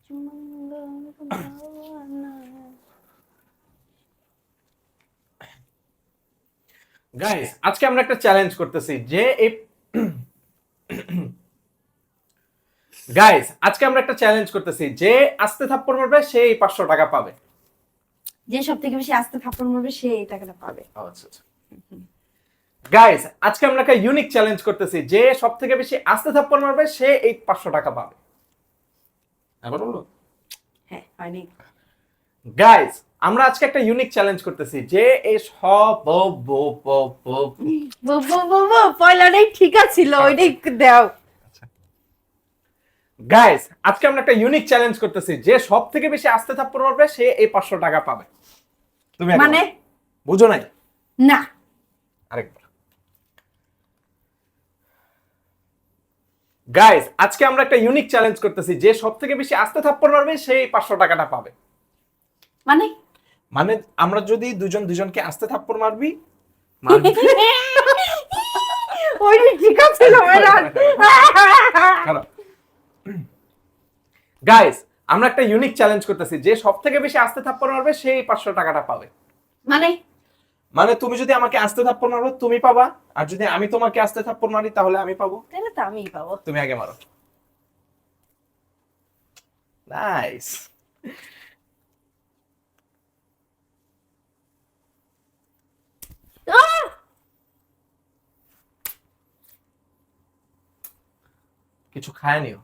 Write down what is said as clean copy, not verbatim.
Guys আজকে আমরা একটা চ্যালেঞ্জ করতেছি যে এই গাইস আজকে আমরা একটা চ্যালেঞ্জ করতেছি যে আস্তে থাপ্পড় মারবে সে এই 500 টাকা পাবে। যে সব থেকে বেশি আস্তে থাপ্পড় মারবে সে এই টাকাটা পাবে। আচ্ছা আচ্ছা গাইস আজকে আমরা একটা ইউনিক চ্যালেঞ্জ করতেছি যে সব থেকে বেশি আস্তে থাপ্পড় মারবে সে এই 500 টাকা পাবে। আবার বলবো? হ্যাঁ হয়নি। গাইস আমরা আজকে একটা ইউনিক চ্যালেঞ্জ করতেছি যে এই সব পয়লাটাই ঠিক আছিল, ওইটাই দাও। গাইস আজকে আমরা একটা ইউনিক চ্যালেঞ্জ করতেছি যে সব থেকে বেশি আস্তে থাপ্পড় মারবে সে এই 500 টাকা পাবে। তুমি মানে বুঝো নাই? না আরেকবার। গাইস আজকে আমরা একটা ইউনিক চ্যালেঞ্জ করতেছি যে সব থেকে বেশি আস্তে থাপ্পড় মারবে সে এই 500 টাকাটা পাবে। মানে মানে আমরা যদি দুজনকে আস্তে থাপ্পড় মারবি ওইটাই ঠিক আছিল। গাইস আমরা একটা ইউনিক চ্যালেঞ্জ করতেছি যে সব থেকে বেশি আস্তে থাপ্পড় মারবে সে এই 500 টাকাটা পাবে। মানে মানে তুমি যদি আমাকে আস্তে থাপ্পড় মারো তুমি পাবা, আর যদি আমি তোমাকে আস্তে থাপ্পড় মারি তাহলে আমি পাবো। তাহলে তো আমিই পাবো। তুমি আগে মারো। নাইস। কিছু খায় নিও।